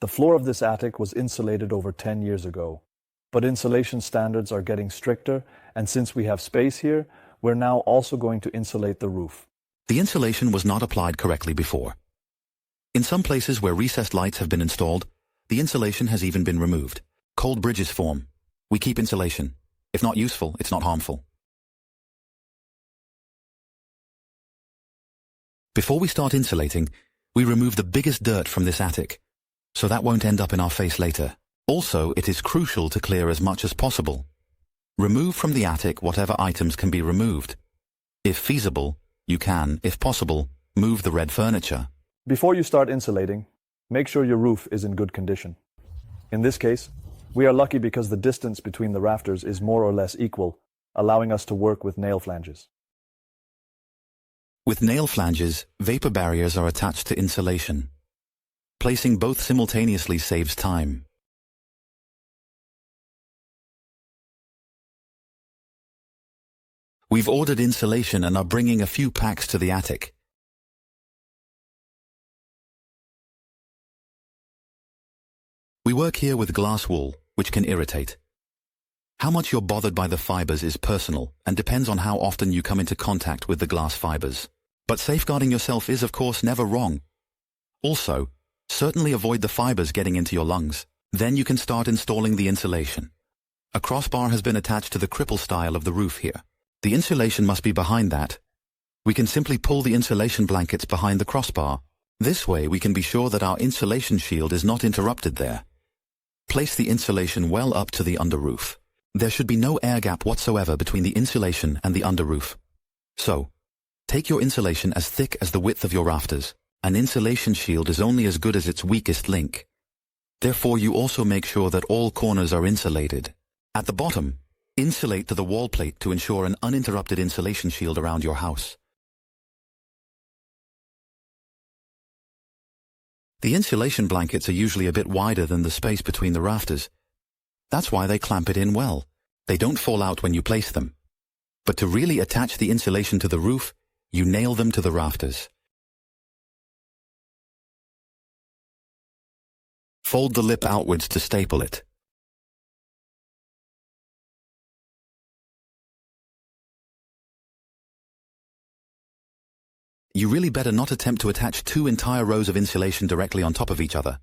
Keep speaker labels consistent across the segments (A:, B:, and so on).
A: The floor of this attic was insulated over 10 years ago. But insulation standards are getting stricter, and since we have space here, we're now also going to insulate the roof.
B: The insulation was not applied correctly before. In some places where recessed lights have been installed, the insulation has even been removed. Cold bridges form. We keep insulation. If not useful, it's not harmful. Before we start insulating, we remove the biggest dirt from this attic, so that won't end up in our face later. Also, it is crucial to clear as much as possible. Remove from the attic whatever items can be removed. If feasible, you can, if possible, move the red furniture.
A: Before you start insulating, make sure your roof is in good condition. In this case, we are lucky because the distance between the rafters is more or less equal, allowing us to work with nail flanges.
B: With nail flanges, vapor barriers are attached to insulation. Placing both simultaneously saves time. We've ordered insulation and are bringing a few packs to the attic. We work here with glass wool, which can irritate. How much you're bothered by the fibers is personal and depends on how often you come into contact with the glass fibers. But safeguarding yourself is, of course, never wrong. Also, certainly avoid the fibers getting into your lungs. Then you can start installing the insulation. A crossbar has been attached to the cripple style of the roof here. The insulation must be behind that. We can simply pull the insulation blankets behind the crossbar. This way we can be sure that our insulation shield is not interrupted there. Place the insulation well up to the underroof. There should be no air gap whatsoever between the insulation and the underroof. So, take your insulation as thick as the width of your rafters. An insulation shield is only as good as its weakest link. Therefore, you also make sure that all corners are insulated. At the bottom, insulate to the wall plate to ensure an uninterrupted insulation shield around your house. The insulation blankets are usually a bit wider than the space between the rafters. That's why they clamp it in well. They don't fall out when you place them. But to really attach the insulation to the roof, you nail them to the rafters. Fold the lip outwards to staple it. You really better not attempt to attach two entire rows of insulation directly on top of each other.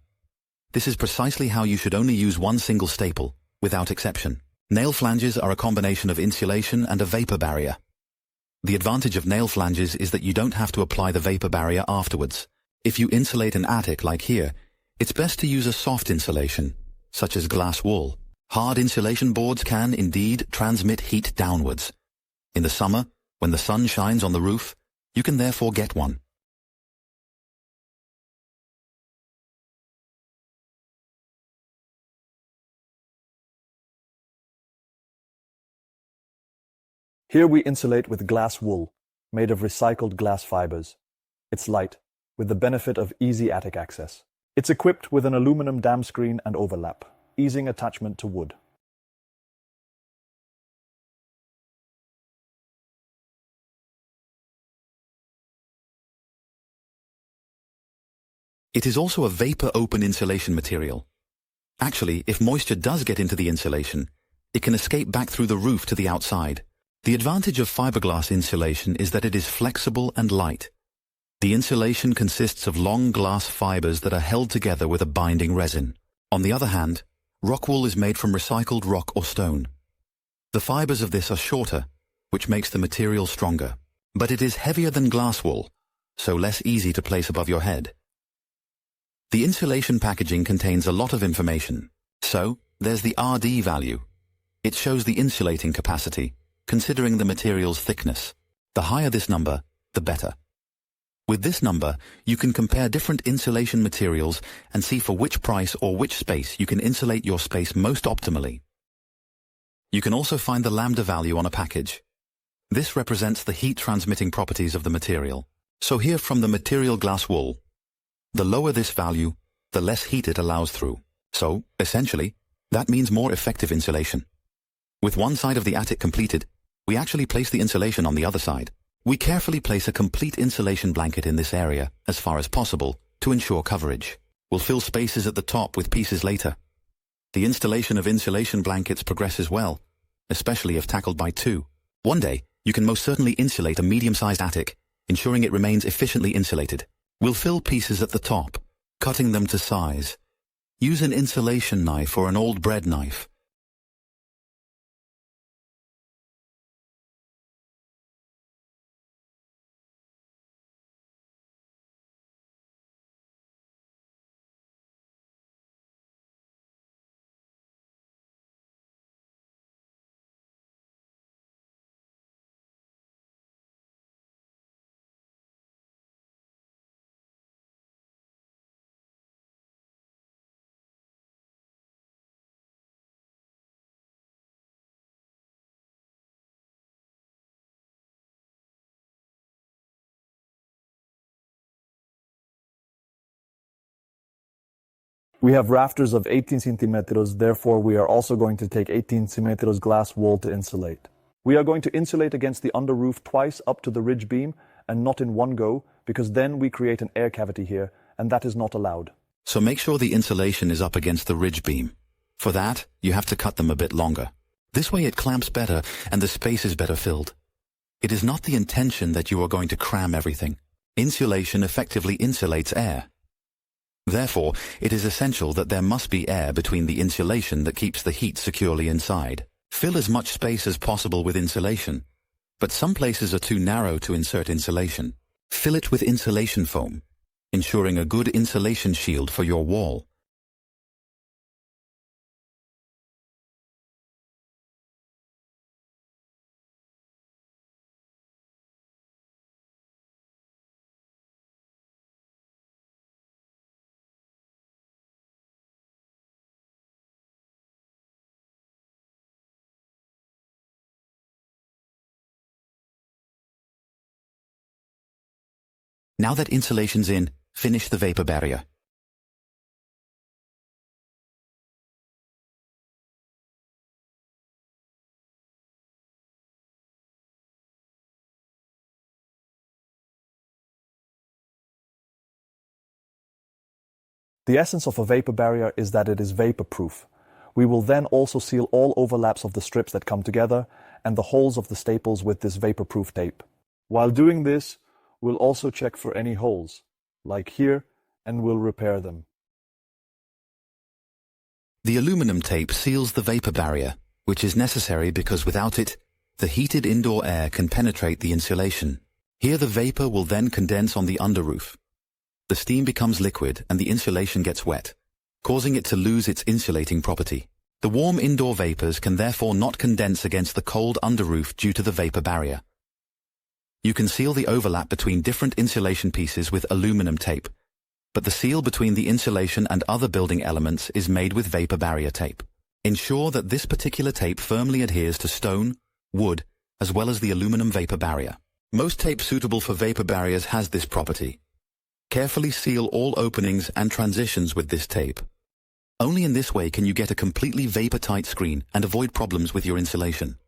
B: This is precisely how you should only use one single staple, without exception. Nail flanges are a combination of insulation and a vapor barrier. The advantage of nail flanges is that you don't have to apply the vapor barrier afterwards. If you insulate an attic like here, it's best to use a soft insulation, such as glass wool. Hard insulation boards can, indeed, transmit heat downwards. In the summer, when the sun shines on the roof, you can therefore get one.
A: Here we insulate with glass wool, made of recycled glass fibers. It's light, with the benefit of easy attic access. It's equipped with an aluminum dam screen and overlap, easing attachment to wood.
B: It is also a vapor-open insulation material. Actually, if moisture does get into the insulation, it can escape back through the roof to the outside. The advantage of fiberglass insulation is that it is flexible and light. The insulation consists of long glass fibers that are held together with a binding resin. On the other hand, rock wool is made from recycled rock or stone. The fibers of this are shorter, which makes the material stronger. But it is heavier than glass wool, so less easy to place above your head. The insulation packaging contains a lot of information. So, there's the RD value. It shows the insulating capacity, considering the material's thickness. The higher this number, the better. With this number, you can compare different insulation materials and see for which price or which space you can insulate your space most optimally. You can also find the lambda value on a package. This represents the heat-transmitting properties of the material. So here from the material glass wool, the lower this value, the less heat it allows through. So, essentially, that means more effective insulation. With one side of the attic completed, we actually place the insulation on the other side. We carefully place a complete insulation blanket in this area, as far as possible, to ensure coverage. We'll fill spaces at the top with pieces later. The installation of insulation blankets progresses well, especially if tackled by two. One day, you can most certainly insulate a medium-sized attic, ensuring it remains efficiently insulated. We'll fill pieces at the top, cutting them to size. Use an insulation knife or an old bread knife.
A: We have rafters of 18 centimeters, therefore we are also going to take 18 centimeters glass wall to insulate. We are going to insulate against the under roof twice up to the ridge beam and not in one go, because then we create an air cavity here, and that is not allowed.
B: So make sure the insulation is up against the ridge beam. For that, you have to cut them a bit longer. This way it clamps better and the space is better filled. It is not the intention that you are going to cram everything. Insulation effectively insulates air. Therefore, it is essential that there must be air between the insulation that keeps the heat securely inside. Fill as much space as possible with insulation, but some places are too narrow to insert insulation. Fill it with insulation foam, ensuring a good insulation shield for your wall. Now that insulation's in, finish the vapor barrier.
A: The essence of a vapor barrier is that it is vapor-proof. We will then also seal all overlaps of the strips that come together and the holes of the staples with this vapor-proof tape. While doing this, we'll also check for any holes, like here, and we'll repair them.
B: The aluminum tape seals the vapor barrier, which is necessary because without it, the heated indoor air can penetrate the insulation. Here the vapor will then condense on the underroof. The steam becomes liquid and the insulation gets wet, causing it to lose its insulating property. The warm indoor vapors can therefore not condense against the cold underroof due to the vapor barrier. You can seal the overlap between different insulation pieces with aluminum tape, but the seal between the insulation and other building elements is made with vapor barrier tape. Ensure that this particular tape firmly adheres to stone, wood, as well as the aluminum vapor barrier. Most tape suitable for vapor barriers has this property. Carefully seal all openings and transitions with this tape. Only in this way can you get a completely vapor-tight screen and avoid problems with your insulation.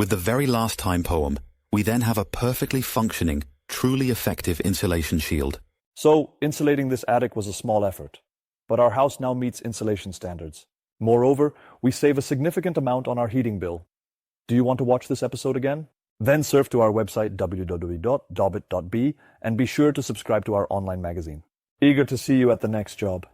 B: With the very last time poem, we then have a perfectly functioning, truly effective insulation shield.
A: So, insulating this attic was a small effort, but our house now meets insulation standards. Moreover, we save a significant amount on our heating bill. Do you want to watch this episode again? Then surf to our website www.dobbit.be and be sure to subscribe to our online magazine. Eager to see you at the next job.